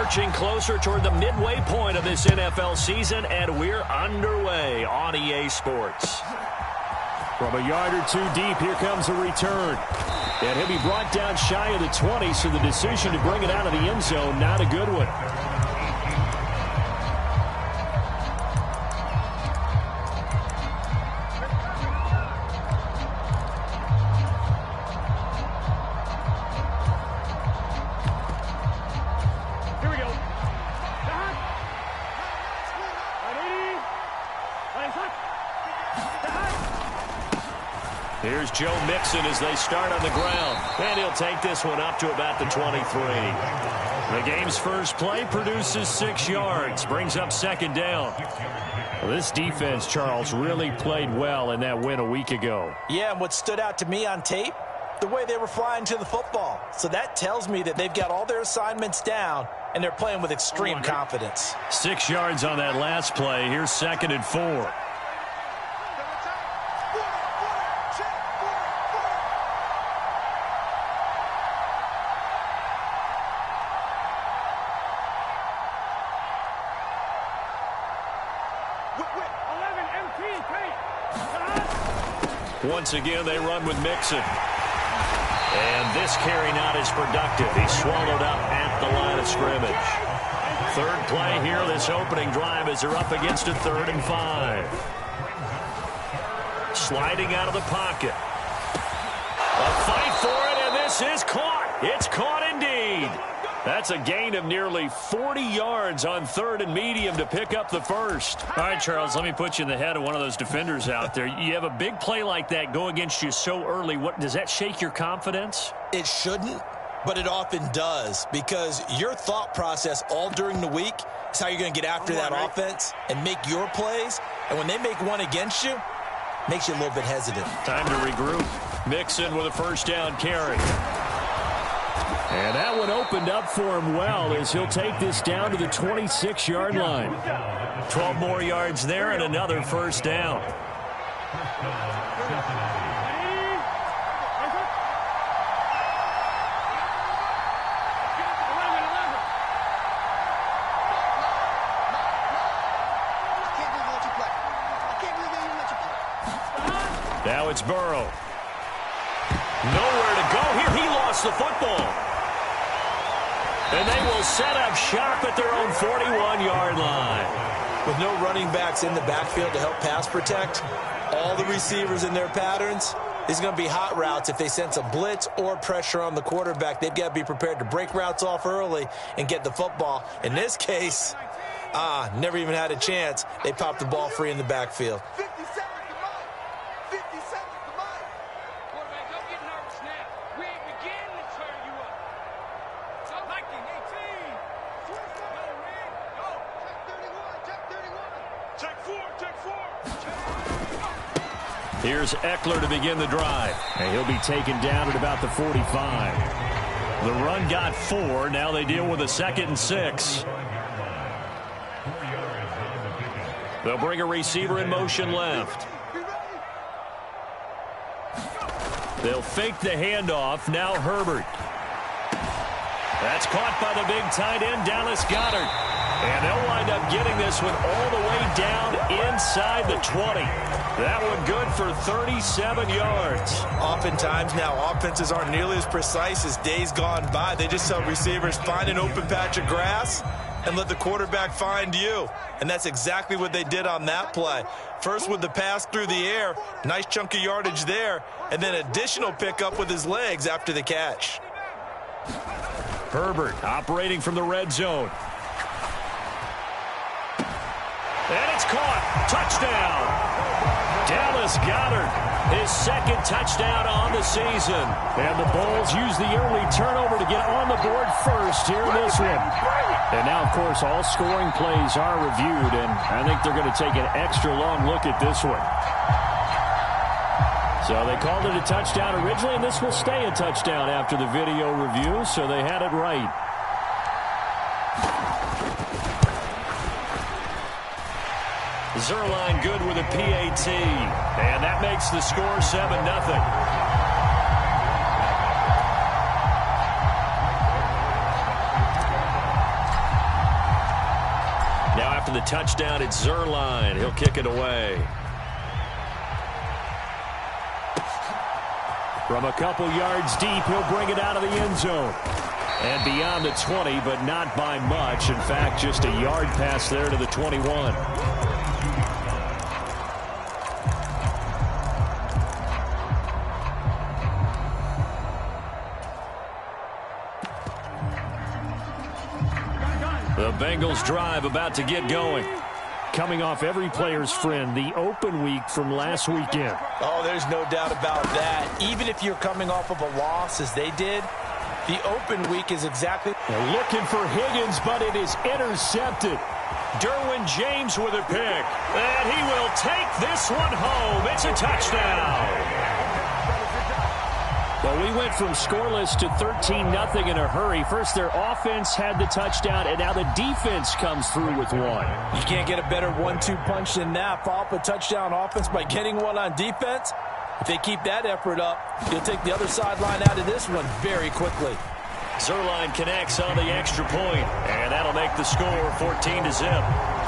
Marching closer toward the midway point of this NFL season, and we're underway on EA Sports. From a yard or two deep, here comes a return. And he'll be brought down shy of the 20, so the decision to bring it out of the end zone, not a good one. Here's Joe Mixon as they start on the ground. And he'll take this one up to about the 23. The game's first play produces 6 yards. Brings up second down. Well, this defense, Charles, really played well in that win a week ago. Yeah, and what stood out to me on tape, the way they were flying to the football. So that tells me that they've got all their assignments down, and they're playing with extreme confidence. 6 yards on that last play. Here's 2nd and 4. Once again, they run with Mixon. And this carry not as productive. He's swallowed up at the line of scrimmage. Third play here, this opening drive, as they're up against a 3rd and 5. Sliding out of the pocket. A fight for it, and this is caught. It's caught indeed. That's a gain of nearly 40 yards on 3rd and medium to pick up the first. All right, Charles, let me put you in the head of one of those defenders out there. You have a big play like that go against you so early. What does that shake your confidence? It shouldn't, but it often does, because your thought process all during the week is how you're going to get after that offense and make your plays. And when they make one against you, it makes you a little bit hesitant. Time to regroup. Mixon with a first down carry. And that one opened up for him well as he'll take this down to the 26-yard line. 12 more yards there and another first down. Now it's Burrow. Nowhere to go here. He lost the football. And they will set up shop at their own 41-yard line. With no running backs in the backfield to help pass protect, all the receivers in their patterns, it's going to be hot routes. If they sense a blitz or pressure on the quarterback, they've got to be prepared to break routes off early and get the football. In this case, never even had a chance. They popped the ball free in the backfield. Here's Eckler to begin the drive. And he'll be taken down at about the 45. The run got 4. Now they deal with a 2nd and 6. They'll bring a receiver in motion left. They'll fake the handoff. Now Herbert. That's caught by the big tight end, Dallas Goedert. And they'll wind up getting this one all the way down inside the 20. That one good for 37 yards. Oftentimes now, offenses aren't nearly as precise as days gone by. They just tell receivers, find an open patch of grass and let the quarterback find you. And that's exactly what they did on that play. First with the pass through the air, nice chunk of yardage there, and then additional pickup with his legs after the catch. Herbert operating from the red zone. And it's caught. Touchdown. Dallas Goedert, his 2nd touchdown on the season. And the Bulls use the early turnover to get on the board first here in this one. And now, of course, all scoring plays are reviewed, and I think they're going to take an extra long look at this one. So they called it a touchdown originally, and this will stay a touchdown after the video review, so they had it right. Zuerlein good with a PAT, and that makes the score 7-0. touchdown. It's Zuerlein. He'll kick it away. From a couple yards deep, he'll bring it out of the end zone. And beyond the 20, but not by much. In fact, just a yard pass there to the 21. The Bengals drive about to get going. Coming off every player's friend, the open week from last weekend. Oh, there's no doubt about that. Even if you're coming off of a loss as they did, the open week is exactly... They're looking for Higgins, but it is intercepted. Derwin James with a pick. And he will take this one home. It's a touchdown. Well, we went from scoreless to 13-0 in a hurry. First, their offense had the touchdown, and now the defense comes through with one. You can't get a better 1-2 punch than that. Follow up a touchdown offense by getting one on defense. If they keep that effort up, you'll take the other sideline out of this one very quickly. Zuerlein connects on the extra point, and that'll make the score 14-0.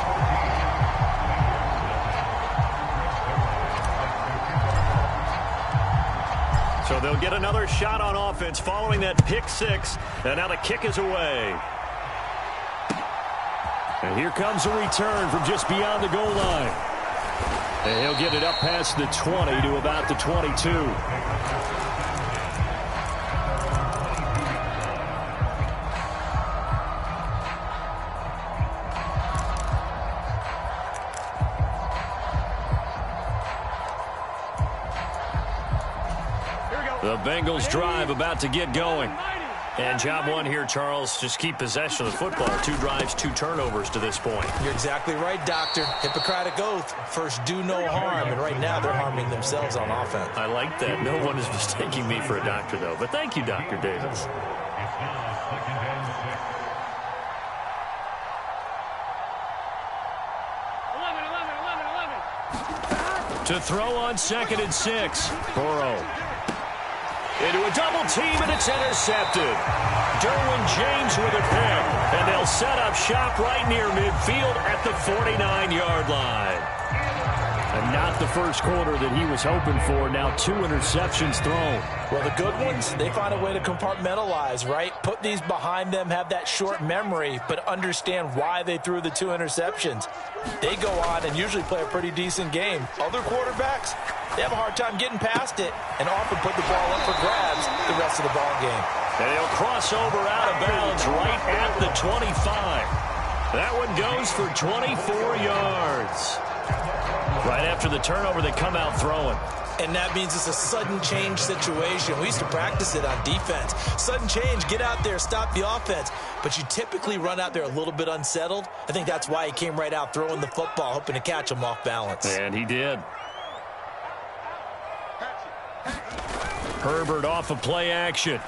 So they'll get another shot on offense following that pick six, and now the kick is away. And here comes a return from just beyond the goal line. And he'll get it up past the 20 to about the 22. The Bengals drive about to get going. And job one here, Charles, just keep possession of the football. 2 drives, 2 turnovers to this point. You're exactly right, Doctor. Hippocratic oath. First, do no harm. And right now, they're harming themselves on offense. I like that. No one is mistaking me for a doctor, though. But thank you, Dr. Davis. To throw on 2nd and 6. Burrow. Into a double team, and it's intercepted. Derwin James with a pick. And they'll set up shop right near midfield at the 49-yard line. And not the first quarter that he was hoping for. Now 2 interceptions thrown. Well, the good ones, they find a way to compartmentalize, right? Put these behind them, have that short memory, but understand why they threw the 2 interceptions. They go on and usually play a pretty decent game. Other quarterbacks, they have a hard time getting past it and often put the ball up for grabs the rest of the ball game. And he'll cross over out of bounds right at the 25. That one goes for 24 yards. Right after the turnover, they come out throwing. And that means it's a sudden change situation. We used to practice it on defense. Sudden change, get out there, stop the offense. But you typically run out there a little bit unsettled. I think that's why he came right out throwing the football, hoping to catch him off balance. And he did. Herbert off of play action.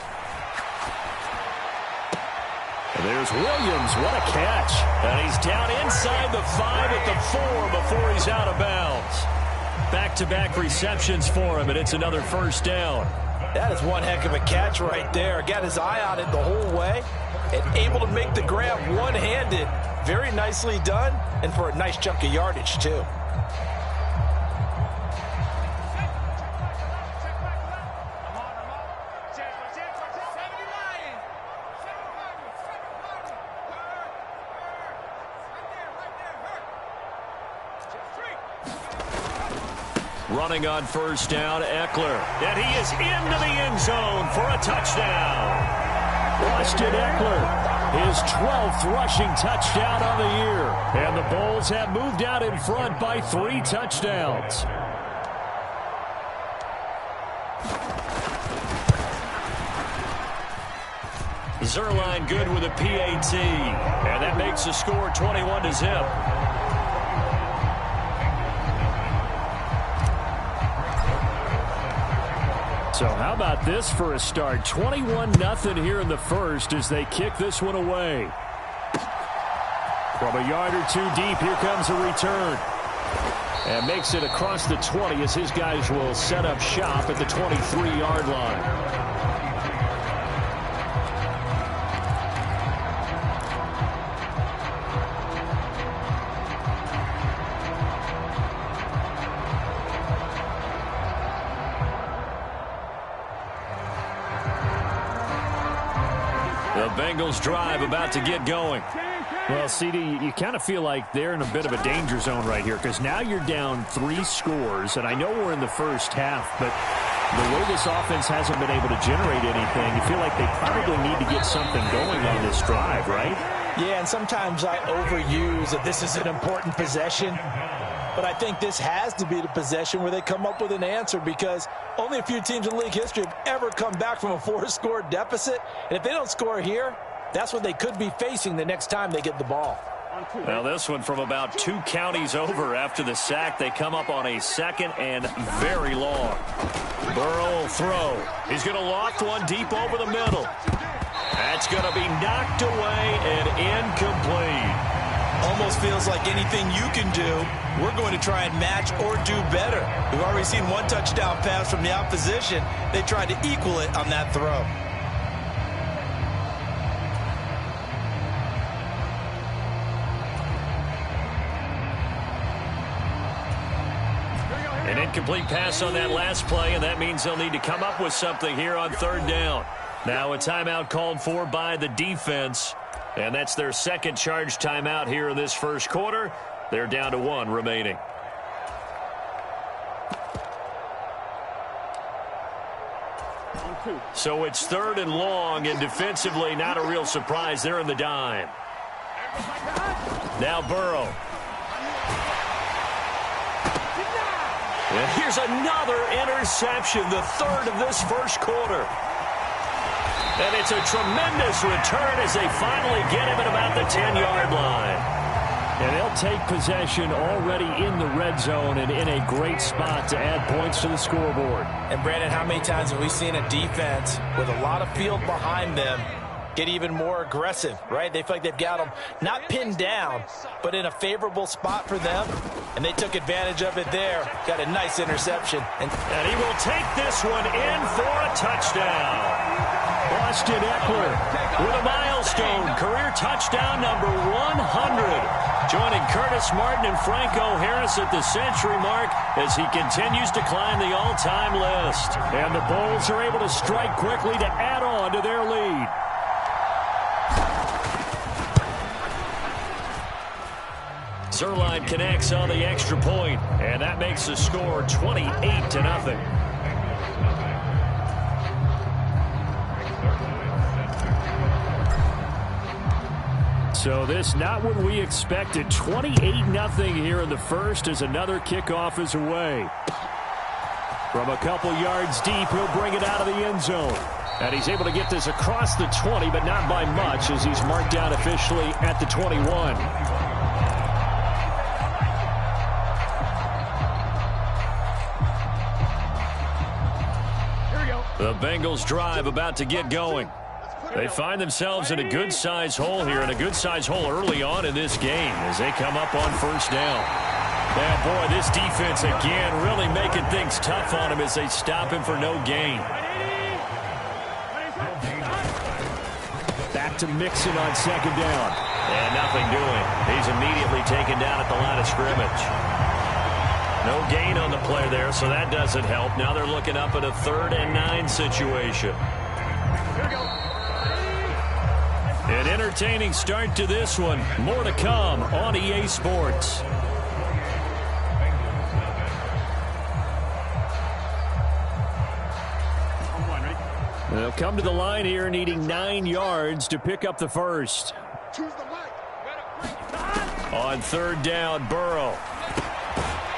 And there's Williams. What a catch. And he's down inside the 5 at the 4 before he's out of bounds. Back-to-back receptions for him, and it's another first down. That is one heck of a catch right there. Got his eye on it the whole way and able to make the grab one-handed. Very nicely done, and for a nice chunk of yardage, too. Running on first down, Eckler. And he is into the end zone for a touchdown. Austin Eckler, his 12th rushing touchdown on the year. And the Bulls have moved out in front by 3 touchdowns. Zuerlein good with a PAT. And that makes the score 21-0. So how about this for a start? 21-0 here in the first as they kick this one away. From a yard or 2 deep, here comes a return. And makes it across the 20 as his guys will set up shop at the 23-yard line. The Bengals drive about to get going. Well, CD, you kind of feel like they're in a bit of a danger zone right here because now you're down 3 scores, and I know we're in the first half, but the way this offense hasn't been able to generate anything, you feel like they probably need to get something going on this drive, right? Yeah, and sometimes I overuse that this is an important possession, but I think this has to be the possession where they come up with an answer because only a few teams in league history have ever come back from a 4-score deficit, and if they don't score here, that's what they could be facing the next time they get the ball. Now this one from about 2 counties over after the sack. They come up on a 2nd and very long. Burrow will throw. He's going to loft one deep over the middle. That's going to be knocked away and incomplete. Almost feels like anything you can do, we're going to try and match or do better. We've already seen 1 touchdown pass from the opposition. They tried to equal it on that throw. An incomplete pass on that last play, and that means they'll need to come up with something here on 3rd down. Now a timeout called for by the defense, and that's their 2nd charge timeout here in this first quarter. They're down to 1 remaining. So it's 3rd and long, and defensively not a real surprise. They're in the dime. Now Burrow. And here's another interception, the 3rd of this first quarter. And it's a tremendous return as they finally get him at about the 10-yard line. And they'll take possession already in the red zone and in a great spot to add points to the scoreboard. And, Brandon, how many times have we seen a defense with a lot of field behind them get even more aggressive, right? They feel like they've got them not pinned down, but in a favorable spot for them, and they took advantage of it there. Got a nice interception. And he will take this one in for a touchdown. Austin Eckler with a milestone, career touchdown number 100. Joining Curtis Martin and Franco Harris at the century mark as he continues to climb the all-time list. And the Bulls are able to strike quickly to add on to their lead. Zuerlein connects on the extra point, and that makes the score 28-0. So this not what we expected. 28-0 here in the first as another kickoff is away. From a couple yards deep, he'll bring it out of the end zone. And he's able to get this across the 20, but not by much as he's marked down officially at the 21. The Bengals drive about to get going. They find themselves in a good-sized hole here, and a good-sized hole early on in this game as they come up on 1st down. And boy, this defense again really making things tough on him as they stop him for no gain. Back to Mixon on 2nd down. And nothing doing. He's immediately taken down at the line of scrimmage. No gain on the play there, so that doesn't help. Now they're looking up at a 3rd and 9 situation. An entertaining start to this one. More to come on EA Sports. They'll come to the line here needing 9 yards to pick up the first. On 3rd down, Burrow.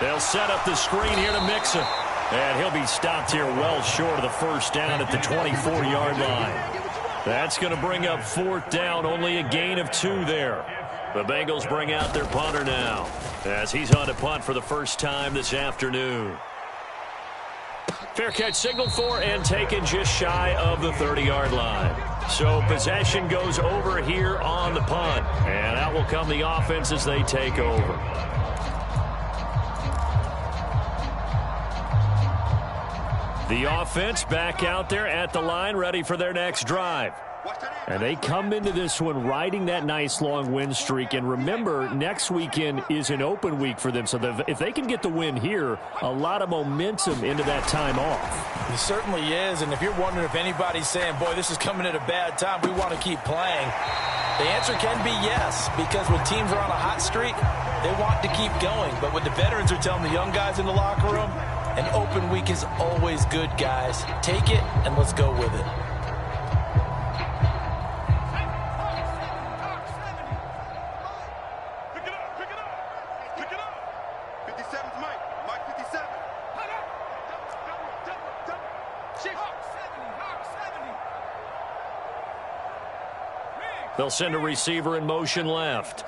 They'll set up the screen here to Mixon. And he'll be stopped here well short of the 1st down at the 24-yard line. That's going to bring up 4th down, only a gain of 2 there. The Bengals bring out their punter now as he's on to punt for the first time this afternoon. Fair catch signaled for and taken just shy of the 30-yard line. So possession goes over here on the punt. And out will come the offense as they take over. The offense back out there at the line, ready for their next drive. And they come into this one riding that nice long win streak. And remember, next weekend is an open week for them. So if they can get the win here, a lot of momentum into that time off. It certainly is. And if you're wondering if anybody's saying, boy, this is coming at a bad time, we want to keep playing, the answer can be yes. Because when teams are on a hot streak, they want to keep going. But what the veterans are telling the young guys in the locker room, an open week is always good, guys. Take it and let's go with it. They'll send a receiver in motion left.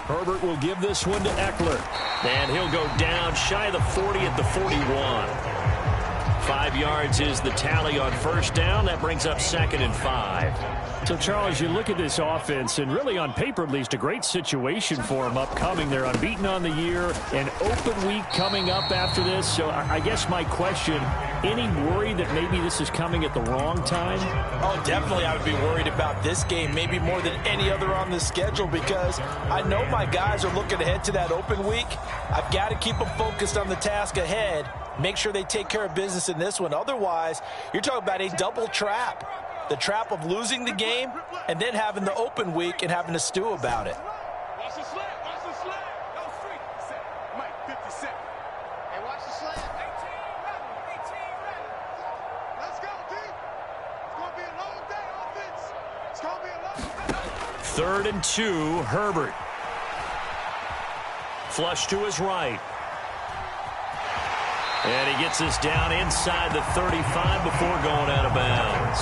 Herbert will give this one to Eckler. And he'll go down shy of the 40 at the 41. 5 yards is the tally on first down. That brings up 2nd and 5. So, Charles, you look at this offense, and really on paper, at least, a great situation for them upcoming. They're unbeaten on the year, an open week coming up after this. So I guess my question, any worry that maybe this is coming at the wrong time? Oh, definitely I would be worried about this game, maybe more than any other on the schedule, because I know my guys are looking ahead to that open week. I've got to keep them focused on the task ahead, make sure they take care of business in this one. Otherwise, you're talking about a double trap. The trap of losing the game and then having the open week and having to stew about it. Watch the slant. Watch the slant. No streak. Mike, 50 cent. Hey, watch the slant. 18 ready. Let's go, D. It's going to be a long day, offense. It's going to be a long day. 3rd and 2, Herbert. Flush to his right. And he gets us down inside the 35 before going out of bounds.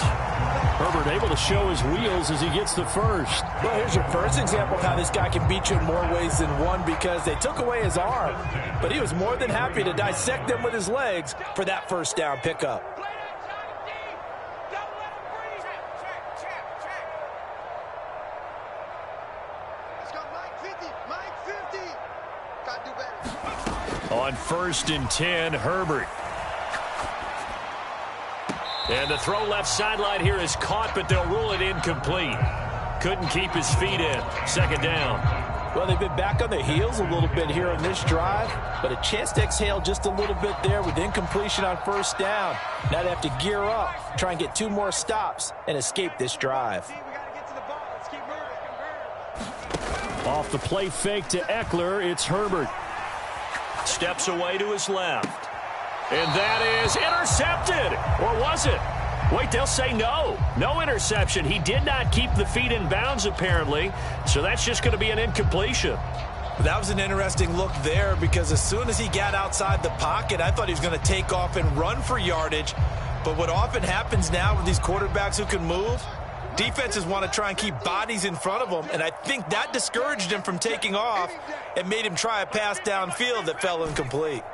Herbert able to show his wheels as he gets the first. Well, here's your first example of how this guy can beat you in more ways than one, because they took away his arm, but he was more than happy to dissect them with his legs for that first down pickup. On 1st and 10, Herbert. And the throw left sideline here is caught, but they'll rule it incomplete. Couldn't keep his feet in. 2nd down. Well, they've been back on their heels a little bit here on this drive, but a chance to exhale just a little bit there with incompletion on first down. Now they have to gear up, try and get 2 more stops, and escape this drive. Off the play fake to Eckler, it's Herbert. Steps away to his left. And that is intercepted. Or was it? Wait, they'll say no. No interception. He did not keep the feet in bounds, apparently. So that's just going to be an incompletion. That was an interesting look there, because as soon as he got outside the pocket, I thought he was going to take off and run for yardage. But what often happens now with these quarterbacks who can move, defenses want to try and keep bodies in front of them, and I think that discouraged him from taking off and made him try a pass downfield that fell incomplete.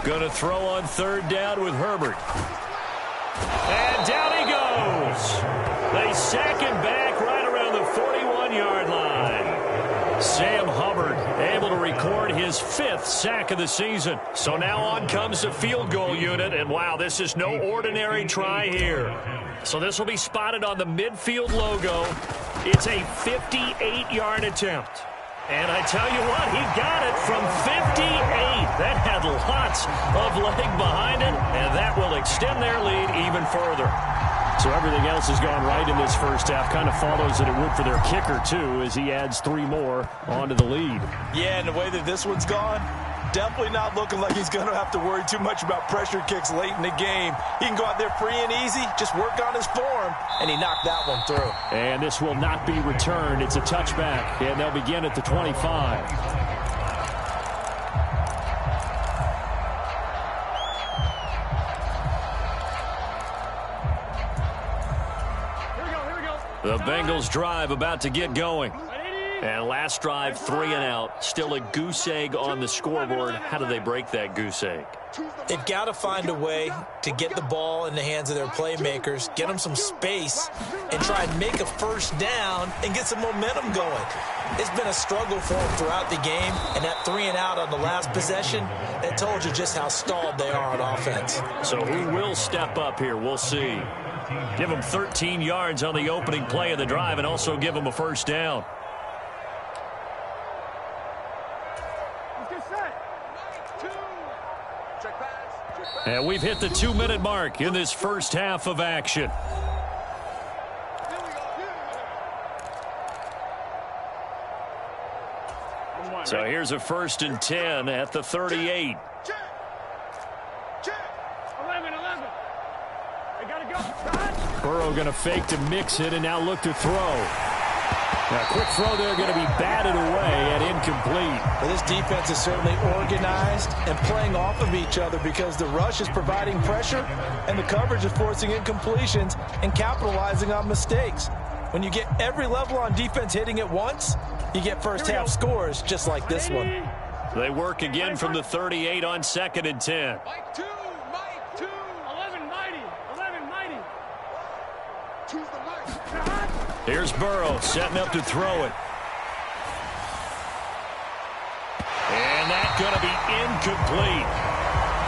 Going to throw on 3rd down with Herbert. And down he goes. They sack him back right around the 41-yard line. Sam Hubbard able to record his 5th sack of the season. So now on comes the field goal unit. And wow, this is no ordinary try here. So this will be spotted on the midfield logo. It's a 58-yard attempt. And I tell you what, he got it from 58. That had lots of leg behind it, and that will extend their lead even further. So everything else has gone right in this first half. Kind of follows that it would for their kicker, too, as he adds 3 more onto the lead. Yeah, and the way that this one's gone, definitely not looking like he's going to have to worry too much about pressure kicks late in the game. He can go out there free and easy, just work on his form, and he knocked that one through. And this will not be returned. It's a touchback, and they'll begin at the 25. The Bengals drive about to get going. And last drive, 3 and out. Still a goose egg on the scoreboard. How do they break that goose egg? They've got to find a way to get the ball in the hands of their playmakers, get them some space, and try and make a first down and get some momentum going. It's been a struggle for them throughout the game, and that 3-and-out on the last possession, that told you just how stalled they are on offense. So who will step up here? We'll see. Give them 13 yards on the opening play of the drive and also give them a first down. And we've hit the 2-minute mark in this first half of action. So here's a 1st and 10 at the 38. 11. I gotta go. Burrow going to fake to mix it and now look to throw. Now, quick throw there going to be batted away and incomplete. Well, this defense is certainly organized and playing off of each other because the rush is providing pressure and the coverage is forcing incompletions and capitalizing on mistakes. When you get every level on defense hitting at once, you get first-half scores just like this one. They work again from the 38 on 2nd and 10. Mike 2. 11 mighty. Choose the mic. Here's Burrow setting up to throw it. And that's going to be incomplete.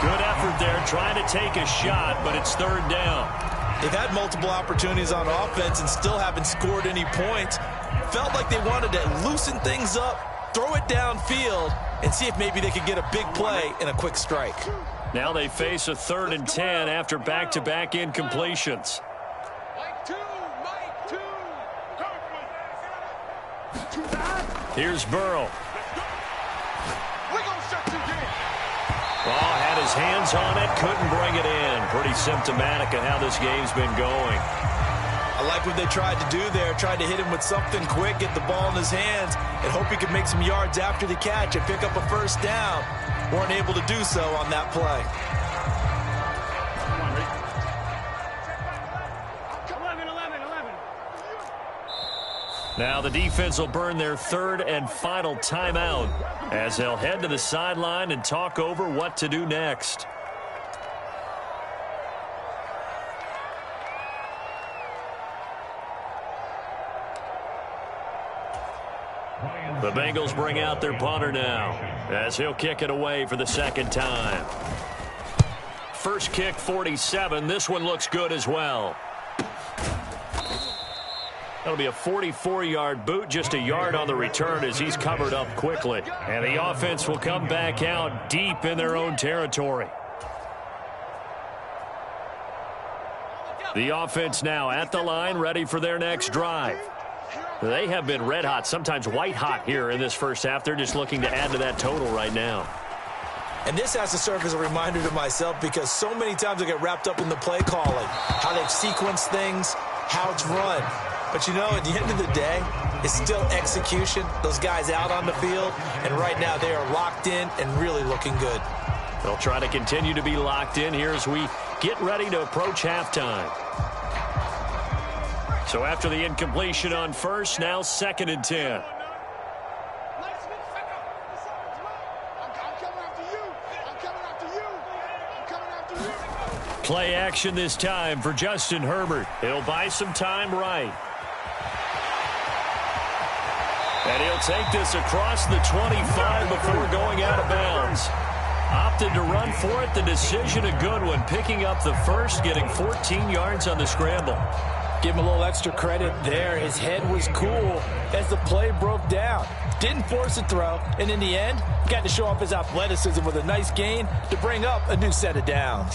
Good effort there trying to take a shot, but it's 3rd down. They've had multiple opportunities on offense and still haven't scored any points. Felt like they wanted to loosen things up, throw it downfield, and see if maybe they could get a big play and a quick strike. Now they face a 3rd and 10 after back-to-back incompletions. Mike 2. Here's Burrow. We're gonna shut you down. Oh, had his hands on it, couldn't bring it in. Pretty symptomatic of how this game's been going. I like what they tried to do there, tried to hit him with something quick, get the ball in his hands, and hope he could make some yards after the catch and pick up a first down. Weren't able to do so on that play. 11. Now the defense will burn their 3rd and final timeout as they'll head to the sideline and talk over what to do next. The Bengals bring out their punter now as he'll kick it away for the 2nd time. First kick, 47. This one looks good as well. That'll be a 44-yard boot, just a yard on the return as he's covered up quickly. And the offense will come back out deep in their own territory. The offense now at the line, ready for their next drive. They have been red hot, sometimes white hot here in this first half. They're just looking to add to that total right now. And this has to serve as a reminder to myself because so many times I get wrapped up in the play calling, how they've sequenced things, how it's run. But, you know, at the end of the day, it's still execution. Those guys out on the field, and right now they are locked in and really looking good. They'll try to continue to be locked in here as we get ready to approach halftime. So after the incompletion on first, now 2nd and 10. Play action this time for Justin Herbert. He'll buy some time right. And he'll take this across the 25 before going out of bounds. Opted to run for it. The decision a good one. Picking up the first, getting 14 yards on the scramble. Give him a little extra credit there. His head was cool as the play broke down. Didn't force a throw, and in the end, got to show off his athleticism with a nice gain to bring up a new set of downs.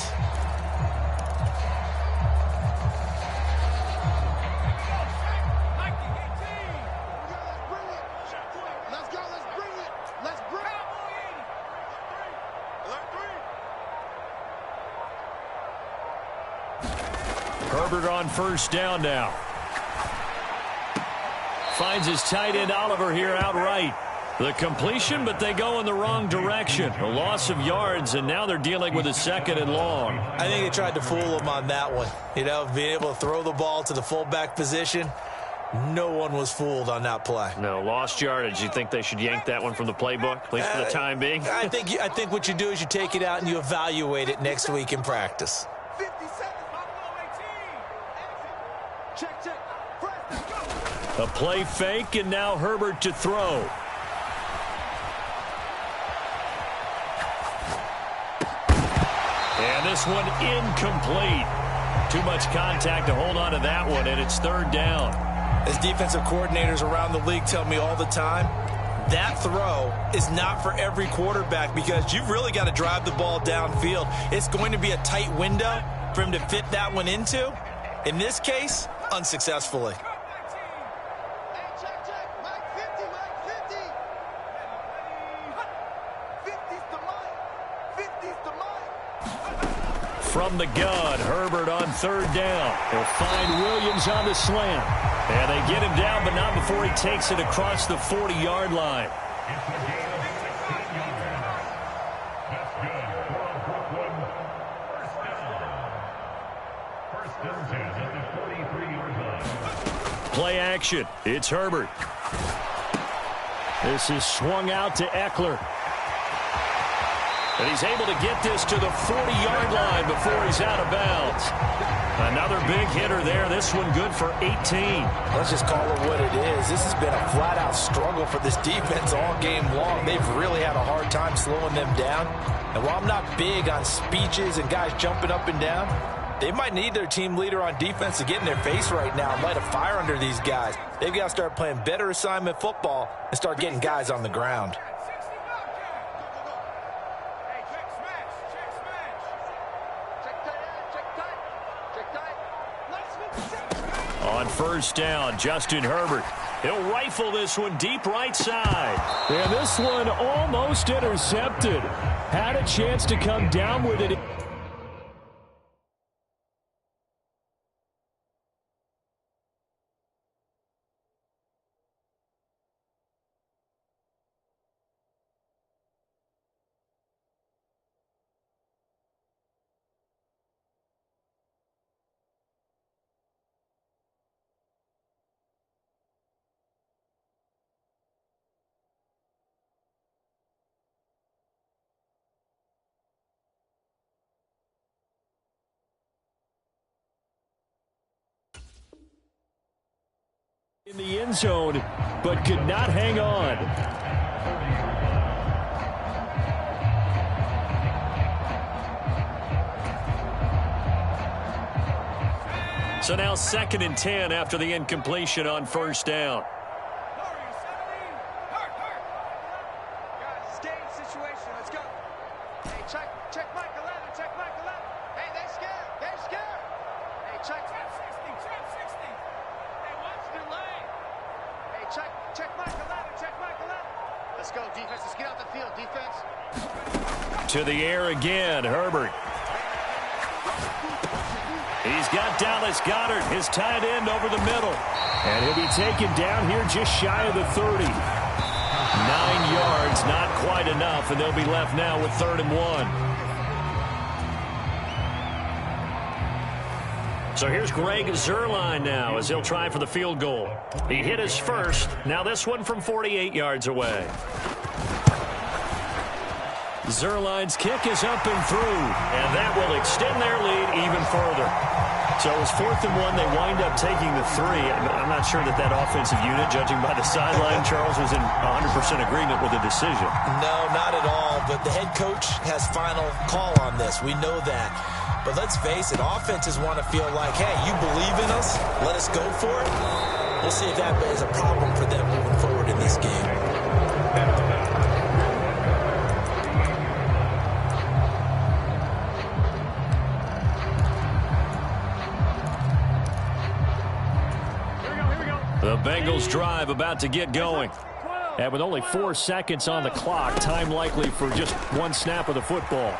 Herbert on first down now. Finds his tight end Oliver here outright. The completion, but they go in the wrong direction. A loss of yards, and now they're dealing with a 2nd and long. I think they tried to fool him on that one. You know, being able to throw the ball to the fullback position. No one was fooled on that play. No, lost yardage. You think they should yank that one from the playbook, at least for the time being? I think what you do is you take it out and you evaluate it next week in practice. 50 seconds, Buffalo 18. Exit. Check. Press, go. A play fake, and now Herbert to throw. And this one incomplete. Too much contact to hold on to that one, and it's third down. As defensive coordinators around the league tell me all the time, that throw is not for every quarterback because you've really got to drive the ball downfield. It's going to be a tight window for him to fit that one into. In this case, unsuccessfully. Hey, check. Mike 50, Mike 50. 50's the Mike. 50's the Mike. From the gun, Herbert on third down. He'll find Williams on the slant. And they get him down, but not before he takes it across the 40-yard line. Play action. It's Herbert. This is swung out to Eckler. And he's able to get this to the 40-yard line before he's out of bounds. Another big hitter there. This one good for 18. Let's just call it what it is. This has been a flat-out struggle for this defense all game long. They've really had a hard time slowing them down. And while I'm not big on speeches and guys jumping up and down, they might need their team leader on defense to get in their face right now and light a fire under these guys. They've got to start playing better assignment football and start getting guys on the ground. On first down, Justin Herbert. He'll rifle this one deep right side. And this one almost intercepted. Had a chance to come down with it. In the end zone, but could not hang on. So now 2nd and 10 after the incompletion on first down. Guys, it's game situation. Let's go. Hey, check Mike 11. Check Mike 11. Hey, they're scared. They're scared. Hey, check 60. Hey, watch the lane. Hey, check Mike 11. Check Mike 11. Let's go, defense. Let's get out the field, defense. To the air again, Herbert. He's got Dallas Goedert, his tight end, over the middle. And he'll be taken down here just shy of the 30. 9 yards, not quite enough, and they'll be left now with 3rd and 1. So here's Greg Zuerlein now as he'll try for the field goal. He hit his first. Now this one from 48 yards away. Zuerlein's kick is up and through, and that will extend their lead even further. So it was 4th and 1. They wind up taking the 3. I'm not sure that offensive unit, judging by the sideline, Charles, was in 100% agreement with the decision. No, not at all. But the head coach has final call on this. We know that. But let's face it, offenses want to feel like, hey, you believe in us, let us go for it. We'll see if that is a problem for them moving forward in this game. The Bengals drive about to get going. And with only 4 seconds on the clock, time likely for just one snap of the football.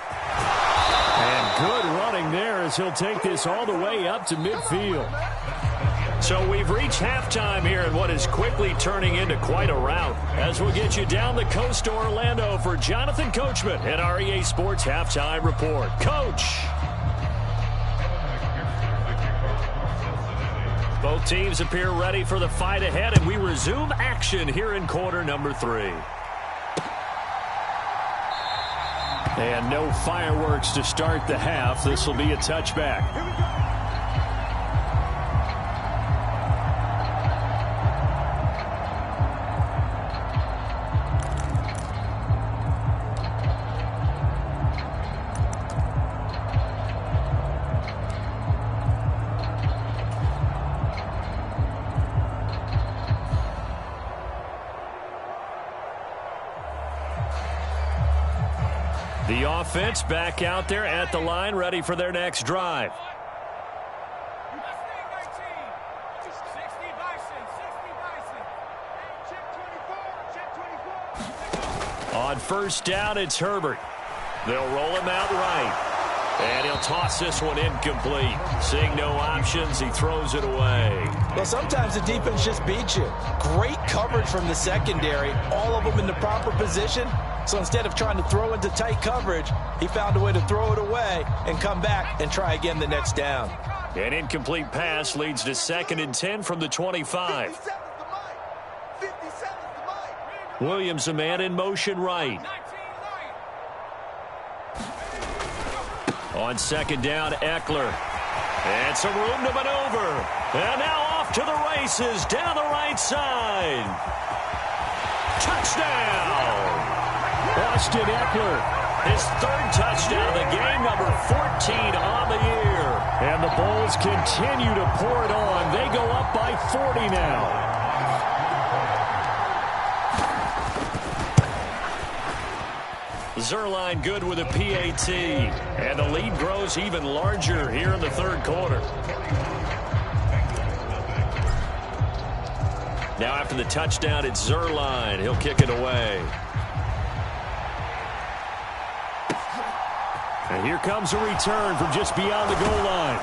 And good running there as he'll take this all the way up to midfield. So we've reached halftime here in what is quickly turning into quite a rout. As we'll get you down the coast to Orlando for Jonathan Coachman at our EA Sports Halftime Report. Coach. Both teams appear ready for the fight ahead, and we resume action here in quarter number 3. And no fireworks to start the half. This will be a touchback. The offense back out there at the line, ready for their next drive. On first down, it's Herbert. They'll roll him out right. And he'll toss this one incomplete. Seeing no options, he throws it away. Well, sometimes the defense just beats you. Great coverage from the secondary. All of them in the proper position. So instead of trying to throw into tight coverage, he found a way to throw it away and come back and try again the next down. An incomplete pass leads to 2nd and 10 from the 25. Williams, a man in motion right. On 2nd down, Eckler. And some room to maneuver. And now off to the races down the right side. Touchdown! Austin Eckler, his 3rd touchdown of the game, number 14 on the year. And the Bulls continue to pour it on. They go up by 40 now. Zuerlein good with a PAT. And the lead grows even larger here in the 3rd quarter. Now after the touchdown, it's Zuerlein. He'll kick it away. And here comes a return from just beyond the goal line.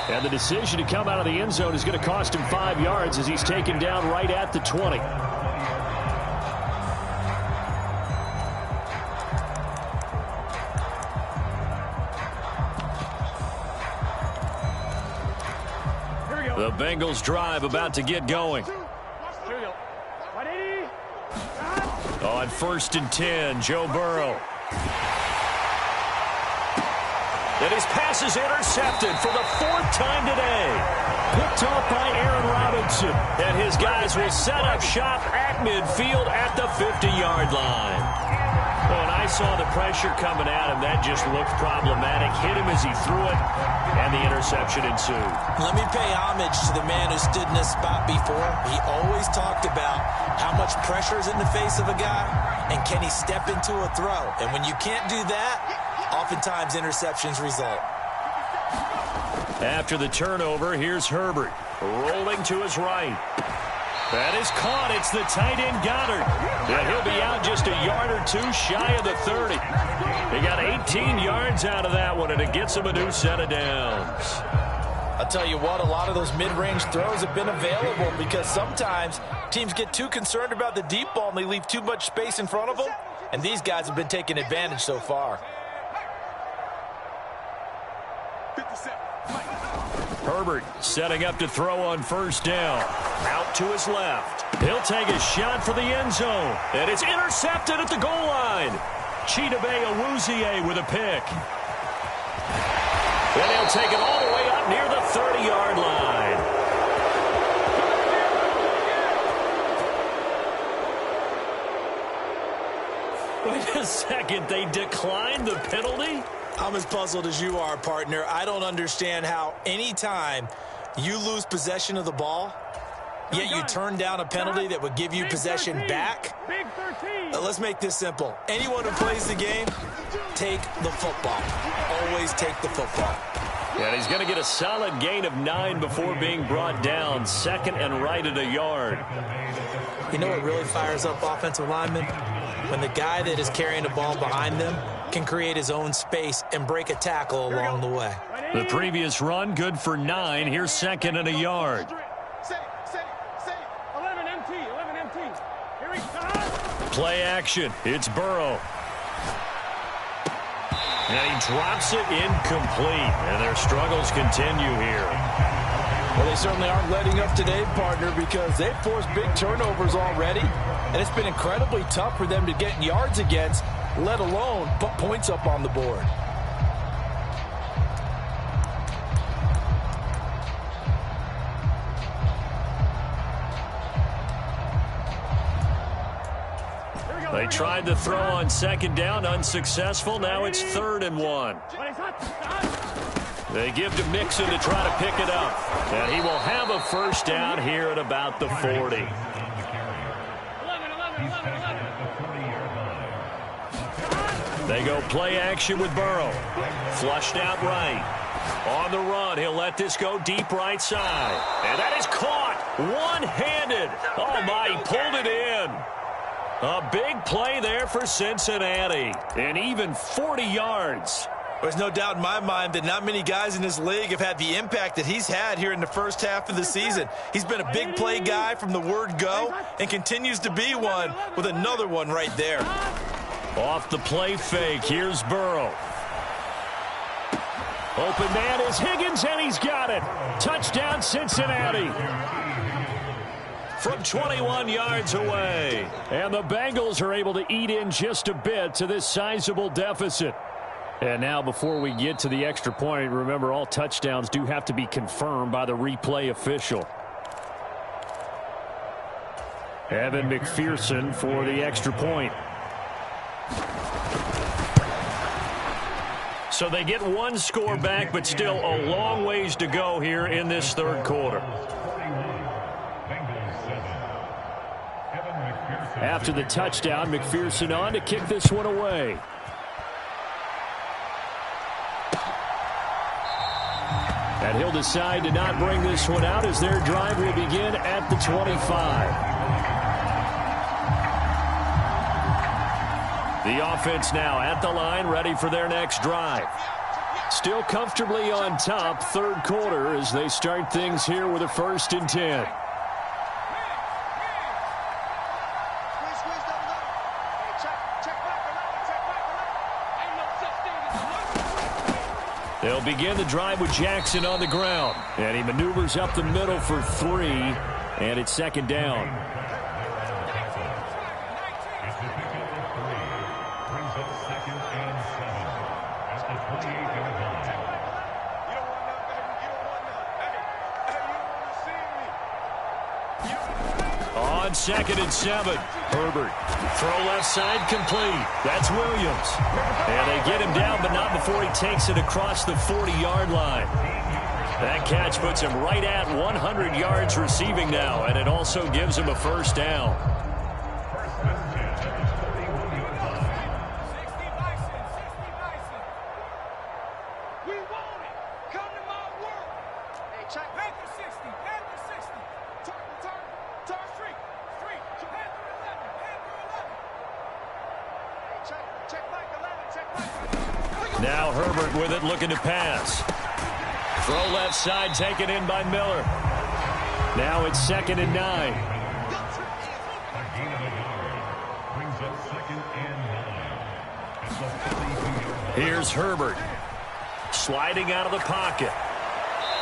And the decision to come out of the end zone is going to cost him 5 yards as he's taken down right at the 20. The Bengals drive about to get going. On 1st and 10, Joe Burrow. And his pass is intercepted for the 4th time today. Picked off by Aaron Robinson. And his guys will set up shop at midfield at the 50-yard line. Well, and I saw the pressure coming at him. That just looked problematic. Hit him as he threw it, and the interception ensued. Let me pay homage to the man who stood in this spot before. He always talked about how much pressure is in the face of a guy, and can he step into a throw. And when you can't do that, oftentimes interceptions result. After the turnover, here's Herbert. Rolling to his right. That is caught. It's the tight end Goddard. And he'll be out just a yard or two shy of the 30. He got 18 yards out of that one, and it gets him a new set of downs. I'll tell you what, a lot of those mid-range throws have been available because sometimes teams get too concerned about the deep ball and they leave too much space in front of them. And these guys have been taking advantage so far. Herbert setting up to throw on 1st down. Out to his left. He'll take a shot for the end zone. And it's intercepted at the goal line. Chidobe Awuzie with a pick. And he'll take it all the way up near the 30-yard line. Wait a second. They declined the penalty? I'm as puzzled as you are, partner. I don't understand how any time you lose possession of the ball, yet you turn down a penalty that would give you possession back. Let's make this simple. Anyone who plays the game, take the football. Always take the football. And he's going to get a solid gain of 9 before being brought down. 2nd and right at a yard. You know what really fires up offensive linemen? When the guy that is carrying the ball behind them can create his own space and break a tackle along the way. The previous run, good for 9. Here's 2nd and a yard. 11 MT. Here he comes. Play action. It's Burrow. And he drops it incomplete. And their struggles continue here. Well, they certainly aren't letting up today, partner, because they've forced big turnovers already, and it's been incredibly tough for them to get yards against, let alone put points up on the board. They tried to throw on second down, unsuccessful. Now it's 3rd and 1. They give to Mixon to try to pick it up. And he will have a first down here at about the 40. They go play action with Burrow. Flushed out right. On the run, he'll let this go deep right side. And that is caught one-handed. Oh, my, he pulled it in. A big play there for Cincinnati. And even 40 yards. There's no doubt in my mind that not many guys in this league have had the impact that he's had here in the first half of the season. He's been a big play guy from the word go and continues to be one with another one right there. Off the play fake, here's Burrow. Open man is Higgins, and he's got it. Touchdown, Cincinnati. From 21 yards away. And the Bengals are able to eat in just a bit to this sizable deficit. And now before we get to the extra point, remember all touchdowns do have to be confirmed by the replay official. Evan McPherson for the extra point. So they get one score back, but still a long ways to go here in this third quarter. After the touchdown, McPherson on to kick this one away. And he'll decide to not bring this one out as their drive will begin at the 25. The offense now at the line, ready for their next drive. Still comfortably on top, third quarter, as they start things here with a 1st and 10. They'll begin the drive with Jackson on the ground. And he maneuvers up the middle for 3, and it's 2nd down. On 2nd and 7, Herbert. Throw left side complete. That's Williams. And they get him down, but not before he takes it across the 40-yard line. That catch puts him right at 100 yards receiving now, and it also gives him a first down. Now Herbert with it, looking to pass. Throw left side, taken in by Miller. Now it's 2nd and 9. Here's Herbert. Sliding out of the pocket.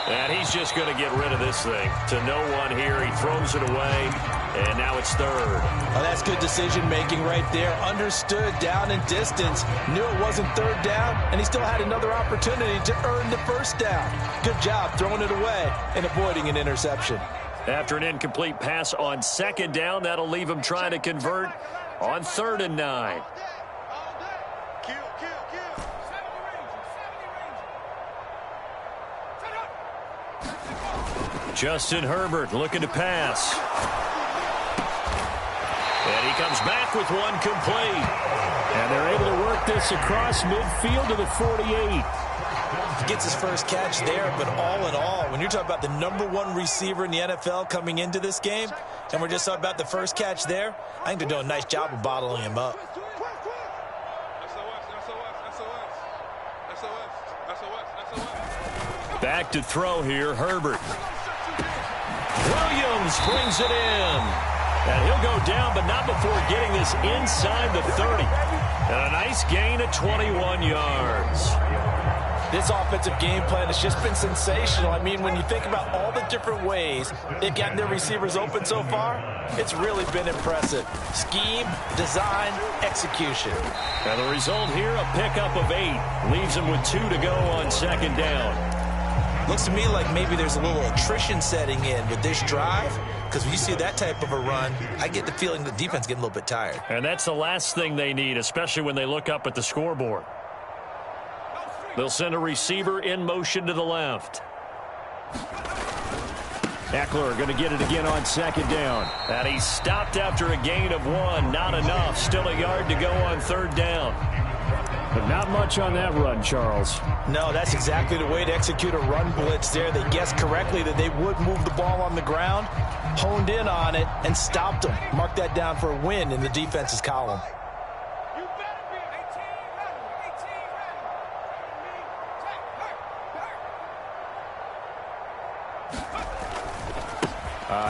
And he's just going to get rid of this thing. To no one here. He throws it away. And now it's 3rd. Oh, that's good decision-making right there. Understood down and distance. Knew it wasn't 3rd down, and he still had another opportunity to earn the first down. Good job throwing it away and avoiding an interception. After an incomplete pass on 2nd down, that'll leave him trying to convert on 3rd and 9. Justin Herbert looking to pass. And he comes back with one complete. And they're able to work this across midfield to the 48. Gets his first catch there, but all in all, when you're talking about the #1 receiver in the NFL coming into this game, and we're just talking about the first catch there, I think they're doing a nice job of bottling him up. Back to throw here, Herbert. Williams brings it in. And he'll go down, but not before getting this inside the 30. And a nice gain of 21 yards. This offensive game plan has just been sensational. I mean, when you think about all the different ways they've gotten their receivers open so far, it's really been impressive. Scheme, design, execution. And the result here, a pickup of 8. Leaves them with 2 to go on second down. Looks to me like maybe there's a little attrition setting in with this drive, because when you see that type of a run, I get the feeling the defense getting a little bit tired. And that's the last thing they need, especially when they look up at the scoreboard. They'll send a receiver in motion to the left. Eckler going to get it again on second down. And he stopped after a gain of 1. Not enough. Still a yard to go on third down. But not much on that run, Charles. No, that's exactly the way to execute a run blitz there. They guessed correctly that they would move the ball on the ground, honed in on it, and stopped them. Mark that down for a win in the defense's column.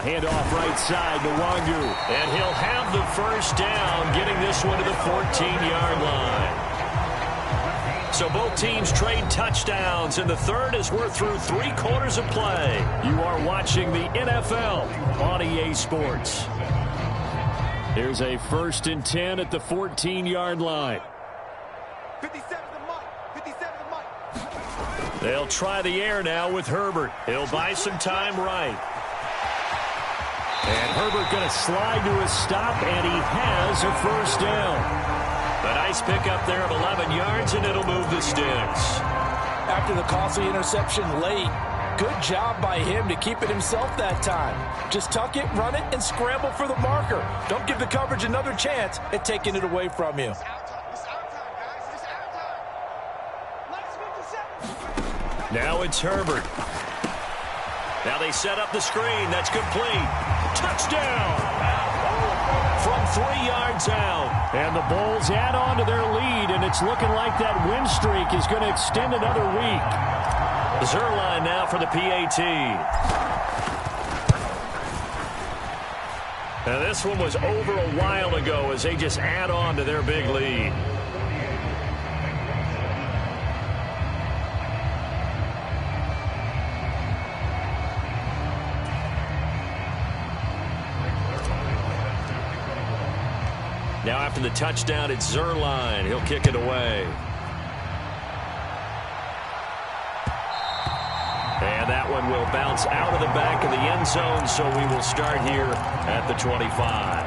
Handoff right side to Wangu. And he'll have the first down, getting this one to the 14-yard line. So both teams trade touchdowns, and the third as we're through 3 quarters of play. You are watching the NFL on EA Sports. There's a 1st and 10 at the 14-yard line. 57 to Mike. 57 to Mike. They'll try the air now with Herbert. He'll buy some time right. And Herbert going to slide to a stop, and he has a first down. A nice pickup there of 11 yards, and it'll move the sticks. After the costly interception late, good job by him to keep it himself that time. Just tuck it, run it, and scramble for the marker. Don't give the coverage another chance at taking it away from you. It's our time, guys. It's our time. Last 57. Now it's Herbert. Now they set up the screen. That's complete. Touchdown! From 3 yards out. And the Bulls add on to their lead, and it's looking like that win streak is going to extend another week. Zuerlein now for the PAT. Now this one was over a while ago as they just add on to their big lead. Now after the touchdown, it's Zuerlein. He'll kick it away. And that one will bounce out of the back of the end zone, so we will start here at the 25.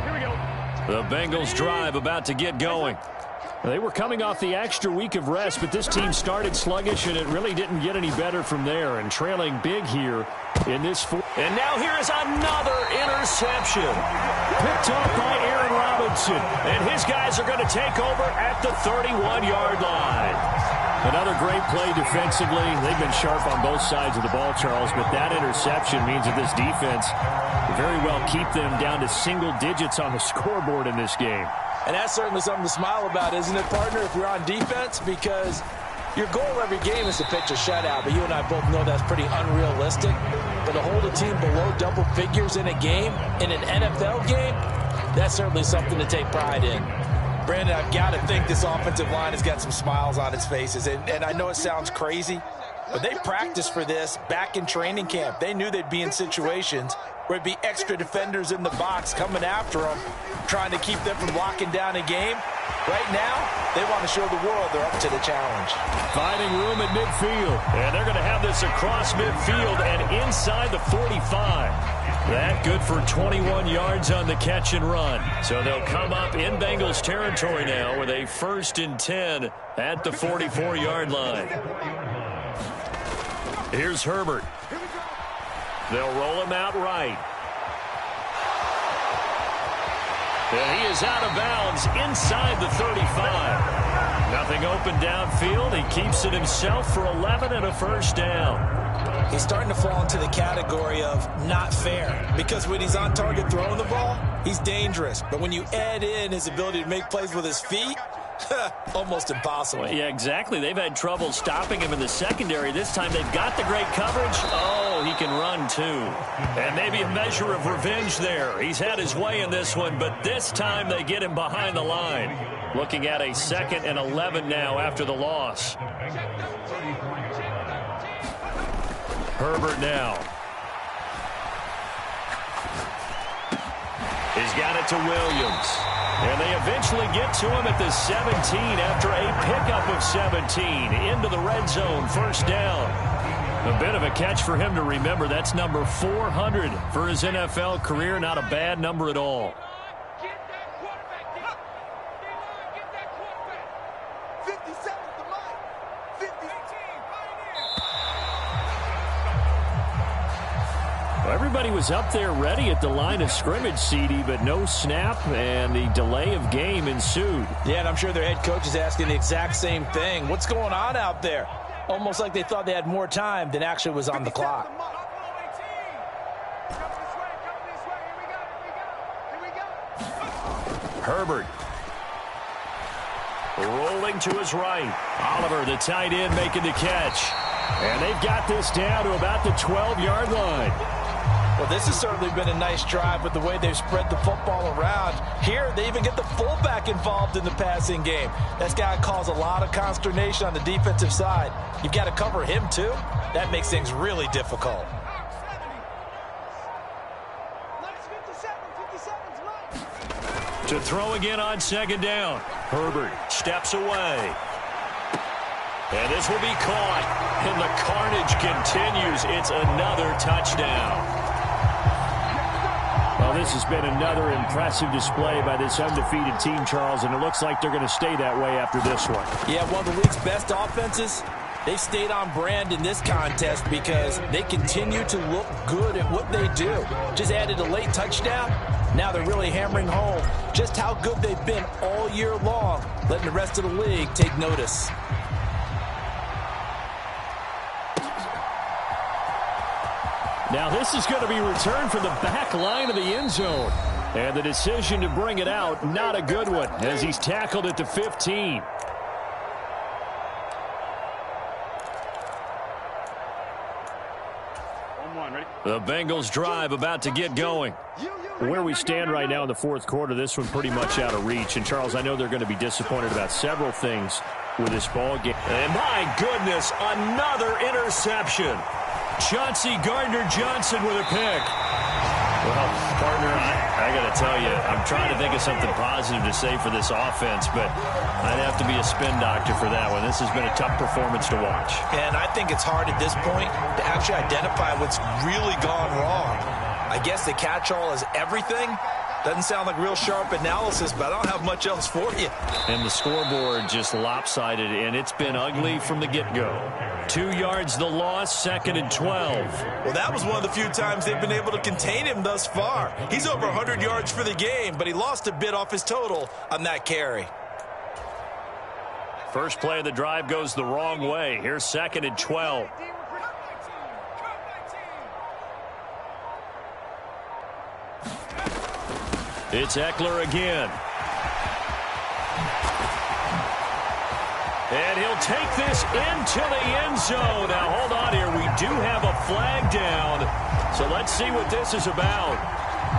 Here we go. The Bengals drive about to get going. They were coming off the extra week of rest, but this team started sluggish, and it really didn't get any better from there. And trailing big here in this fourth. And now here is another interception. Picked off by Aaron Robinson. And his guys are going to take over at the 31-yard line. Another great play defensively. They've been sharp on both sides of the ball, Charles, but that interception means that this defense very well keep them down to single digits on the scoreboard in this game. And that's certainly something to smile about, isn't it, partner, if you're on defense? Because your goal every game is to pitch a shutout, but you and I both know that's pretty unrealistic. But to hold a team below double figures in a game, in an NFL game, that's certainly something to take pride in. Brandon, I've got to think this offensive line has got some smiles on its faces. And I know it sounds crazy, but they practiced for this back in training camp. They knew they'd be in situations where it'd be extra defenders in the box coming after them, trying to keep them from locking down a game. Right now, they want to show the world they're up to the challenge. Finding room at midfield. And they're going to have this across midfield and inside the 45. That good for 21 yards on the catch and run. So they'll come up in Bengals territory now with a 1st and 10 at the 44-yard line. Here's Herbert. They'll roll him out right. And he is out of bounds inside the 35. Nothing open downfield. He keeps it himself for 11 and a first down. He's starting to fall into the category of not fair, because when he's on target throwing the ball, he's dangerous. But when you add in his ability to make plays with his feet, almost impossible. Well, yeah, exactly. They've had trouble stopping him in the secondary. This time they've got the great coverage. Oh, so he can run too. And maybe a measure of revenge there. He's had his way in this one, but this time they get him behind the line. Looking at a 2nd and 11 now after the loss. Herbert now. He's got it to Williams. And they eventually get to him at the 17 after a pickup of 17 into the red zone. First down. A bit of a catch for him to remember. That's number 400 for his NFL career. Not a bad number at all. Everybody was up there ready at the line of scrimmage, CD, but no snap, and the delay of game ensued. Yeah, and I'm sure their head coach is asking the exact same thing. What's going on out there? Almost like they thought they had more time than actually was on the clock. Herbert. Rolling to his right. Oliver, the tight end, making the catch. And they've got this down to about the 12-yard line. Well, this has certainly been a nice drive with the way they've spread the football around. Here, they even get the fullback involved in the passing game. That's got to cause a lot of consternation on the defensive side. You've got to cover him, too. That makes things really difficult. To throw again on 2nd down. Herbert steps away. And this will be caught. And the carnage continues. It's another touchdown. Well, this has been another impressive display by this undefeated team, Charles, and it looks like they're going to stay that way after this one. Yeah, one of the league's best offenses. They stayed on brand in this contest because they continue to look good at what they do. Just added a late touchdown. Now they're really hammering home just how good they've been all year long, letting the rest of the league take notice. Now this is going to be returned from the back line of the end zone. And the decision to bring it out, not a good one, as he's tackled at the 15. The Bengals drive about to get going. Where we stand right now in the fourth quarter, this one pretty much out of reach. And, Charles, I know they're going to be disappointed about several things with this ball game. And, my goodness, another interception. Chauncey Gardner-Johnson with a pick. Well, partner, I got to tell you, I'm trying to think of something positive to say for this offense, but I'd have to be a spin doctor for that one. This has been a tough performance to watch. And I think it's hard at this point to actually identify what's really gone wrong. I guess the catch-all is everything. Doesn't sound like real sharp analysis, but I don't have much else for you. And the scoreboard just lopsided, and it's been ugly from the get-go. 2 yards the loss, 2nd and 12. Well, that was one of the few times they've been able to contain him thus far. He's over 100 yards for the game, but he lost a bit off his total on that carry. First play of the drive goes the wrong way. Here's 2nd and 12. It's Eckler again. And he'll take this into the end zone. Now, hold on here. We do have a flag down. So let's see what this is about.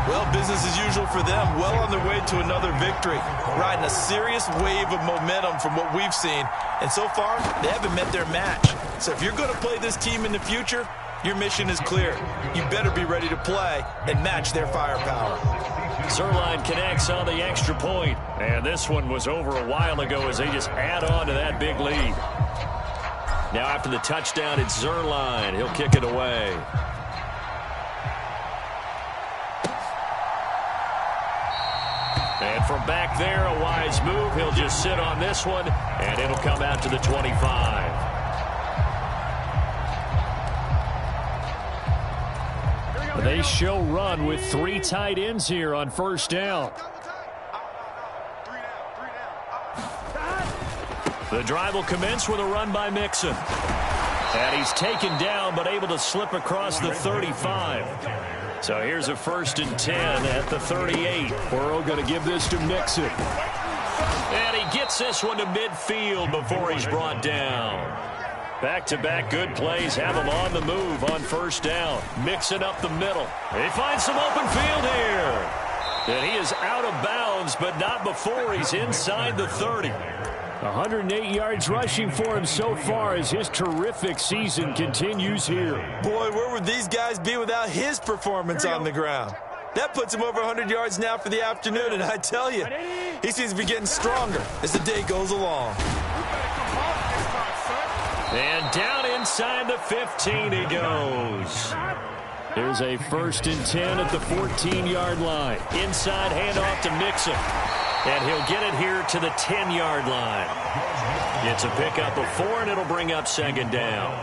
Well, business as usual for them. Well on their way to another victory. Riding a serious wave of momentum from what we've seen. And so far, they haven't met their match. So if you're going to play this team in the future, your mission is clear. You better be ready to play and match their firepower. Zuerlein connects on the extra point. And this one was over a while ago as they just add on to that big lead. Now after the touchdown, it's Zuerlein. He'll kick it away. And from back there, a wise move. He'll just sit on this one, and it'll come out to the 25. They show run with 3 tight ends here on first down. The drive will commence with a run by Mixon. And he's taken down but able to slip across the 35. So here's a 1st and 10 at the 38. Burrow going to give this to Mixon. And he gets this one to midfield before he's brought down. Back-to-back good plays have him on the move on first down. Mixing up the middle. He finds some open field here. And he is out of bounds, but not before he's inside the 30. 108 yards rushing for him so far as his terrific season continues here. Boy, where would these guys be without his performance on the ground? That puts him over 100 yards now for the afternoon, and I tell you, he seems to be getting stronger as the day goes along. And down inside the 15 he goes. There's a 1st and 10 at the 14-yard line. Inside handoff to Mixon. And he'll get it here to the 10-yard line. It's a pickup of 4, and it'll bring up 2nd down.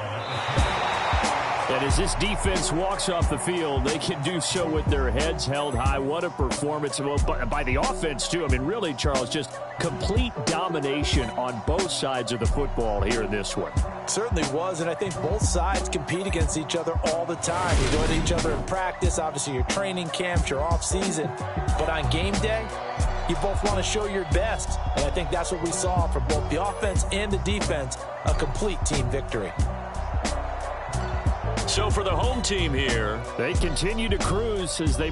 And as this defense walks off the field, they can do so with their heads held high. What a performance by the offense, too. I mean, really, Charles, just complete domination on both sides of the football here in this one. Certainly was, and I think both sides compete against each other all the time. You go to each other in practice, obviously your training camps, your off-season. But on game day, you both want to show your best. And I think that's what we saw from both the offense and the defense, a complete team victory. So for the home team here, they continue to cruise as they